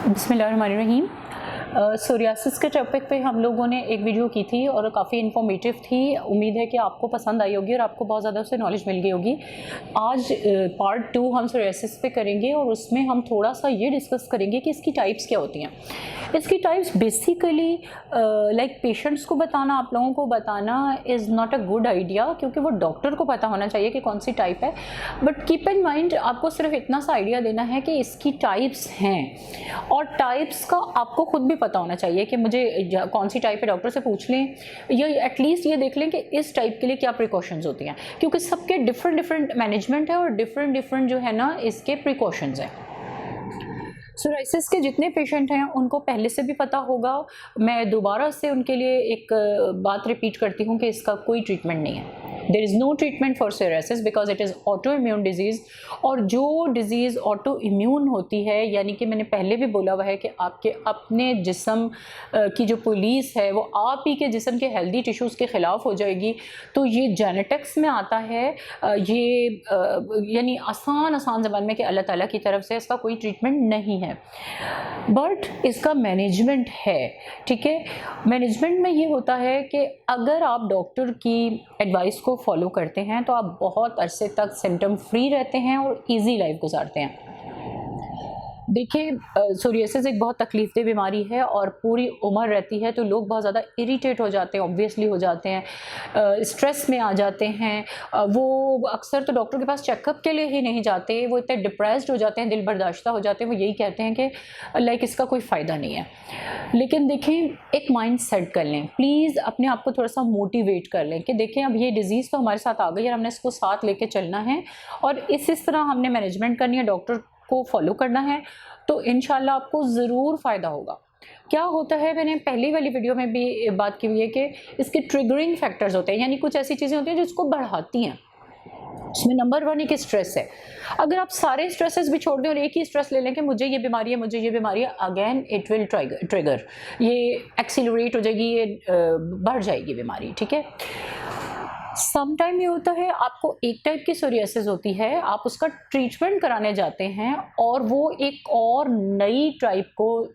बिस्मिल्लाहिर्रहमानिर्रहीम। सोरियासिस के टॉपिक पे हम लोगों ने एक वीडियो की थी और काफ़ी इन्फॉर्मेटिव थी। उम्मीद है कि आपको पसंद आई होगी और आपको बहुत ज़्यादा उससे नॉलेज मिल गई होगी। आज पार्ट 2 हम सोरियासिस पे करेंगे और उसमें हम थोड़ा सा ये डिस्कस करेंगे कि इसकी टाइप्स क्या होती हैं। इसकी टाइप्स बेसिकली लाइक पेशेंट्स को बताना, आप लोगों को बताना is not a good idea, क्योंकि वो डॉक्टर को पता होना चाहिए कि कौन सी टाइप है। बट कीप इन माइंड, आपको सिर्फ इतना सा आइडिया देना है कि इसकी टाइप्स हैं और टाइप्स का आपको खुद भी पता होना चाहिए कि मुझे कौन सी टाइप है, डॉक्टर से पूछ लें या एटलीस्ट ये देख लें कि इस टाइप के लिए क्या प्रिकॉशंस होती हैं, क्योंकि सबके डिफरेंट मैनेजमेंट है और डिफरेंट जो है ना इसके प्रिकॉशंस हैं। सोराइसिस के जितने पेशेंट हैं उनको पहले से भी पता होगा। मैं दोबारा से उनके लिए एक बात रिपीट करती हूँ कि इसका कोई ट्रीटमेंट नहीं है। There is no treatment for psoriasis because it is auto immune disease. और जो डिजीज़ ऑटो इम्यून होती है, यानी कि मैंने पहले भी बोला हुआ है कि आपके अपने जिस्म की जो पुलिस है वो आप ही के जिस्म के हेल्दी टिश्यूज़ के ख़िलाफ़ हो जाएगी। तो ये जेनेटिक्स में आता है। ये यानी आसान ज़बान में कि अल्लाह ताला की तरफ से इसका कोई ट्रीटमेंट नहीं है, बट इसका मैनेजमेंट है। ठीक है, मैनेजमेंट में ये होता है कि अगर आप डॉक्टर की एडवाइस को फॉलो करते हैं तो आप बहुत अरसे तक सिम्टम फ्री रहते हैं और इजी लाइफ गुजारते हैं। देखिए, सोरियासिस एक बहुत तकलीफदेह बीमारी है और पूरी उम्र रहती है, तो लोग बहुत ज़्यादा इरिटेट हो जाते हैं, ऑब्वियसली हो जाते हैं, स्ट्रेस में आ जाते हैं। वो अक्सर तो डॉक्टर के पास चेकअप के लिए ही नहीं जाते, वो इतने डिप्रेस्ड हो जाते हैं, दिल बर्दाश्ता हो जाते हैं, वो यही कहते हैं कि लाइक इसका कोई फ़ायदा नहीं है। लेकिन देखें, एक माइंड सेट कर लें, प्लीज़ अपने आप को थोड़ा सा मोटिवेट कर लें कि देखें अब ये डिज़ीज़ तो हमारे साथ आ गई और हमने इसको साथ लेके चलना है और इस तरह हमने मैनेजमेंट करनी है, डॉक्टर को फॉलो करना है, तो इंशाल्लाह आपको ज़रूर फ़ायदा होगा। क्या होता है, मैंने पहली वाली वीडियो में भी बात की हुई है कि इसके ट्रिगरिंग फैक्टर्स होते हैं, यानी कुछ ऐसी चीज़ें होती हैं जो इसको बढ़ाती हैं। उसमें नंबर 1 एक स्ट्रेस है। अगर आप सारे स्ट्रेसेस भी छोड़ दें और एक ही स्ट्रेस ले लें कि मुझे ये बीमारी है, मुझे ये बीमारी है, अगेन इट विल ट्रिगर, ये एक्सीलरेट हो जाएगी, ये बढ़ जाएगी बीमारी। ठीक है, सम टाइम ये होता है आपको एक टाइप की सोरियासिस होती है, आप उसका ट्रीटमेंट कराने जाते हैं और वो एक और नई टाइप को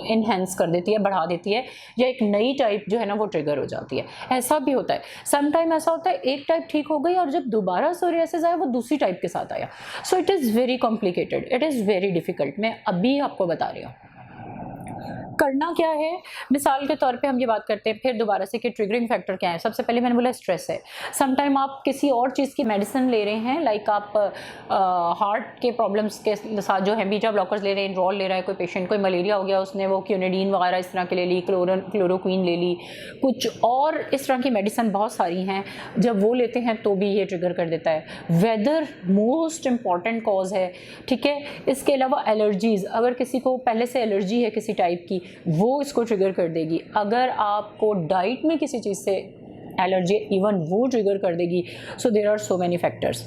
इन्हेंस कर देती है, बढ़ा देती है, या एक नई टाइप जो है ना वो ट्रिगर हो जाती है। ऐसा भी होता है। सम टाइम ऐसा होता है एक टाइप ठीक हो गई और जब दोबारा सोरियासिस आया वो दूसरी टाइप के साथ आया। So it is very complicated, it is very difficult. मैं अभी आपको बता रही हूँ करना क्या है। मिसाल के तौर पे हम ये बात करते हैं फिर दोबारा से कि ट्रिगरिंग फैक्टर क्या है। सबसे पहले मैंने बोला स्ट्रेस है। सम टाइम आप किसी और चीज़ की मेडिसिन ले रहे हैं, लाइक आप हार्ट के प्रॉब्लम्स के साथ जो है बीटा ब्लॉकर्स ले रहे हैं, एनरोल ले रहा है कोई पेशेंट, कोई मलेरिया हो गया उसने वो क्यूनिडीन वगैरह इस तरह के ले ली, क्लोरोक्वीन ले ली, कुछ और इस तरह की मेडिसिन बहुत सारी हैं। जब वो लेते हैं तो भी ये ट्रिगर कर देता है। वेदर मोस्ट इम्पॉर्टेंट कॉज है। ठीक है, इसके अलावा एलर्जीज़, अगर किसी को पहले से एलर्जी है किसी टाइप की, वो इसको ट्रिगर कर देगी। अगर आपको डाइट में किसी चीज़ से एलर्जी, इवन वो ट्रिगर कर देगी। So there are so many factors.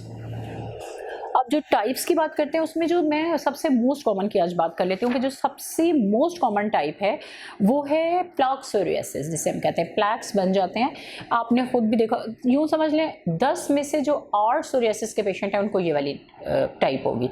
अब जो टाइप्स की बात करते हैं उसमें जो मैं सबसे मोस्ट कॉमन की आज बात कर लेती हूँ कि जो सबसे मोस्ट कॉमन टाइप है वो है प्लाक सोरियासिस, जिसे हम कहते हैं प्लैक्स बन जाते हैं। आपने खुद भी देखा, यूँ समझ लें 10 में से जो 8 सोरियासिस के पेशेंट हैं उनको ये वाली टाइप होगी।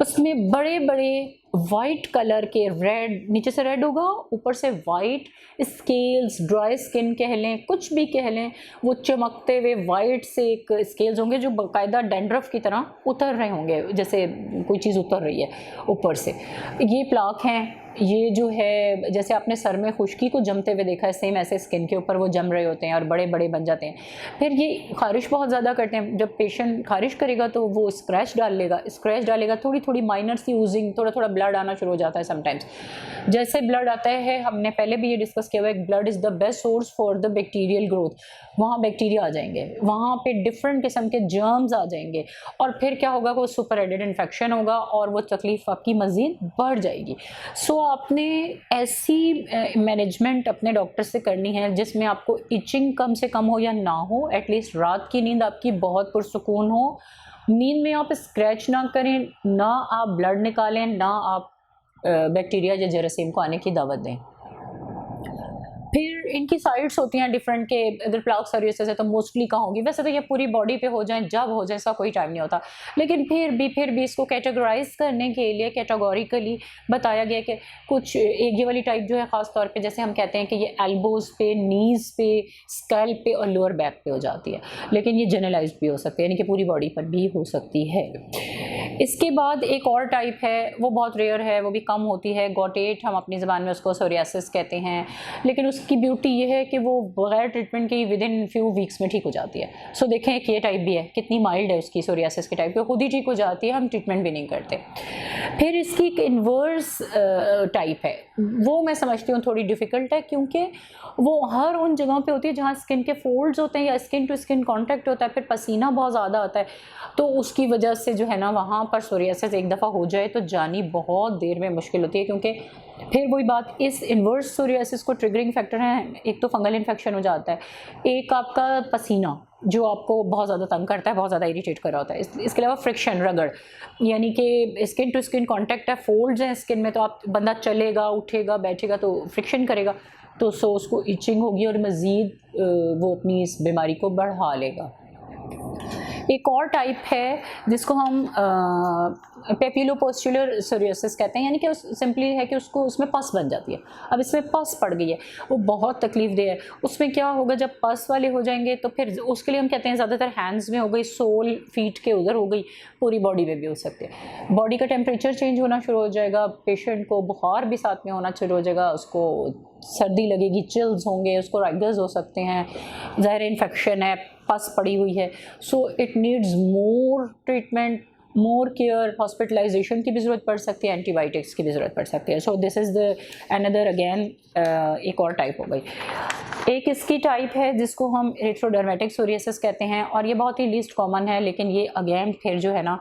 उसमें बड़े बड़े वाइट कलर के, रेड, नीचे से रेड होगा, ऊपर से वाइट स्केल्स, ड्राई स्किन कह लें, कुछ भी कह लें, वो चमकते हुए वाइट से एक स्केल्स होंगे जो बाकायदा डैंड्रफ की तरह उतर रहे होंगे, जैसे कोई चीज़ उतर रही है ऊपर से। ये प्लाक हैं। ये जो है जैसे आपने सर में खुश्की को जमते हुए देखा है, सेम ऐसे स्किन के ऊपर वो जम रहे होते हैं और बड़े बड़े बन जाते हैं। फिर ये खारिश बहुत ज़्यादा करते हैं। जब पेशेंट खारिश करेगा तो वो स्क्रैच डालेगा, थोड़ी थोड़ी माइनर सी यूजिंग, थोड़ा थोड़ा ब्लड आना शुरू हो जाता है समटाइम्स। जैसे ब्लड आता है, हमने पहले भी ये डिस्कस किया हुआ है, blood is the best source for the bacterial growth. वहाँ बैक्टीरिया आ जाएंगे, वहाँ पे डिफरेंट किस्म के जर्म्स आ जाएंगे और फिर क्या होगा, वो सुपर एडेड इन्फेक्शन होगा और वो तकलीफ आपकी मज़ीद बढ़ जाएगी। सो आपने ऐसी मैनेजमेंट अपने डॉक्टर से करनी है जिसमें आपको इचिंग कम से कम हो या ना हो, एटलीस्ट रात की नींद आपकी बहुत पुरसुकून हो। नींद में आप स्क्रैच ना करें, ना आप ब्लड निकालें, ना आप बैक्टीरिया या जरासीम को आने की दावत दें। फिर इनकी साइड्स होती हैं डिफरेंट के, अगर प्लाक सोरियासिस है तो मोस्टली कहाँ होगी, वैसे तो ये पूरी बॉडी पे हो जाए जब हो जाए इसका कोई टाइम नहीं होता, लेकिन फिर भी इसको कैटेगराइज करने के लिए कैटेगोरिकली बताया गया कि कुछ एक ये वाली टाइप जो है ख़ास तौर पे जैसे हम कहते हैं कि ये एल्बोज़ पे, नीज़ पे, स्कैल्प पे और लोअर बैक पे हो जाती है, लेकिन ये जनरलाइज्ड भी हो सकती है, यानी कि पूरी बॉडी पर भी हो सकती है। इसके बाद एक और टाइप है, वो बहुत रेयर है, वो भी कम होती है, गॉटेट हम अपनी ज़बान में उसको सोरियासिस कहते हैं, लेकिन उसकी ब्यूटी ये है कि वो बगैर ट्रीटमेंट के विद इन फ्यू वीक्स में ठीक हो जाती है। सो देखें एक ये टाइप भी है, कितनी माइल्ड है उसकी सोरियासिस की टाइप, खुद ही ठीक हो जाती है, हम ट्रीटमेंट भी नहीं करते। फिर इसकी एक इन्वर्स टाइप है, वो मैं समझती हूँ थोड़ी डिफ़िकल्ट है, क्योंकि वो हर उन जगहों पे होती है जहाँ स्किन के फोल्ड्स होते हैं या स्किन टू स्किन कांटेक्ट होता है, फिर पसीना बहुत ज़्यादा आता है, तो उसकी वजह से जो है ना वहाँ पर सोरियासिस एक दफ़ा हो जाए तो जानी बहुत देर में मुश्किल होती है, क्योंकि फिर वही बात, इस इन्वर्स सोरियासिस को ट्रिगरिंग फैक्टर है, एक तो फंगल इन्फेक्शन हो जाता है, एक आपका पसीना जो आपको बहुत ज़्यादा तंग करता है, बहुत ज़्यादा इरिटेट कर रहा होता है, इसके अलावा फ्रिक्शन, रगड़, यानी कि स्किन टू स्किन कांटेक्ट है, फोल्ड्स हैं स्किन में, तो आप बंदा चलेगा, उठेगा, बैठेगा तो फ्रिक्शन करेगा, तो उसको इचिंग होगी और मज़ीद वो अपनी इस बीमारी को बढ़ा लेगा। एक और टाइप है जिसको हम पेपिलोपुस्टुलर सोरियासिस कहते हैं, यानी कि सिंपली है कि उसमें पस बन जाती है। अब इसमें पस पड़ गई है, वो बहुत तकलीफ़देह है। उसमें क्या होगा, जब पस वाले हो जाएंगे तो फिर उसके लिए हम कहते हैं ज़्यादातर हैंड्स में हो गई, सोल फीट के उधर हो गई, पूरी बॉडी में भी हो सकती है। बॉडी का टेम्परेचर चेंज होना शुरू हो जाएगा, पेशेंट को बुखार भी साथ में होना शुरू हो जाएगा, उसको सर्दी लगेगी, चिल्स होंगे, उसको राइगर्स हो सकते हैं, ज़ाहिर इन्फेक्शन है, पस पड़ी हुई है। So it needs more treatment, more care, hospitalization की भी ज़रूरत पड़ सकती है, एंटीबायोटिक्स की भी ज़रूरत पड़ सकती है। So this is the another again एक और टाइप हो गई। एक इसकी टाइप है जिसको हम एरिथ्रोडर्मेटिक सोरियासिस कहते हैं, और ये बहुत ही लीस्ट कॉमन है, लेकिन ये अगेन फिर जो है ना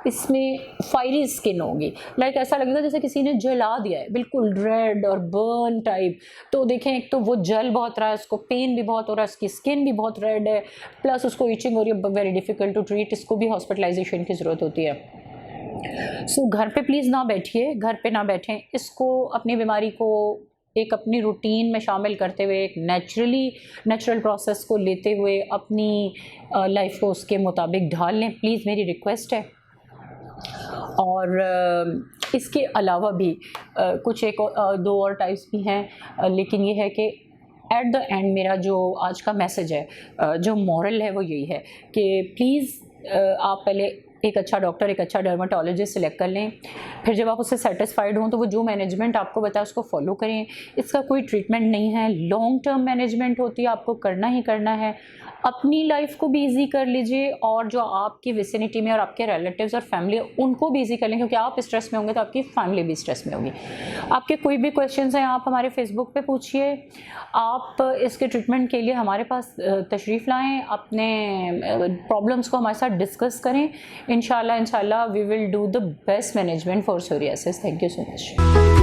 इसमें फायरी स्किन होगी, लाइक ऐसा लगेगा जैसे किसी ने जला दिया है, बिल्कुल रेड और बर्न टाइप। तो देखें, एक तो वो जल बहुत रहा है, उसको पेन भी बहुत हो रहा है, उसकी स्किन भी बहुत रेड है, प्लस उसको इचिंग हो रही है, वेरी डिफ़िकल्ट टू ट्रीट, इसको भी हॉस्पिटलाइजेशन की ज़रूरत होती है। सो घर पे प्लीज़ ना बैठिए, घर पे ना बैठें, इसको अपनी बीमारी को एक अपनी रूटीन में शामिल करते हुए, एक नेचुरल प्रोसेस को लेते हुए अपनी लाइफ को उसके मुताबिक ढाल लें, प्लीज़ मेरी रिक्वेस्ट है। और इसके अलावा भी कुछ दो और टाइप्स भी हैं, लेकिन ये है कि एट द एंड मेरा जो आज का मैसेज है, जो मॉरल है वो यही है कि प्लीज़ आप पहले एक अच्छा डॉक्टर, एक अच्छा डर्माटोलॉजिस्ट सिलेक्ट कर लें, फिर जब आप उससे सेटिस्फाइड हों तो वो जो मैनेजमेंट आपको बताए उसको फॉलो करें। इसका कोई ट्रीटमेंट नहीं है, लॉन्ग टर्म मैनेजमेंट होती है, आपको करना ही करना है। अपनी लाइफ को भी ईजी कर लीजिए, और जो आपकी विसिनिटी में और आपके रिलेटिव्स और फैमिली उनको भी ईजी कर लें, क्योंकि आप स्ट्रेस में होंगे तो आपकी फैमिली भी स्ट्रेस में होगी। आपके कोई भी क्वेश्चंस हैं आप हमारे फेसबुक पे पूछिए, आप इसके ट्रीटमेंट के लिए हमारे पास तशरीफ़ लाएँ, अपने प्रॉब्लम्स को हमारे साथ डिस्कस करें। इंशाल्लाह we will do the best management for psoriasis. Thank you so much.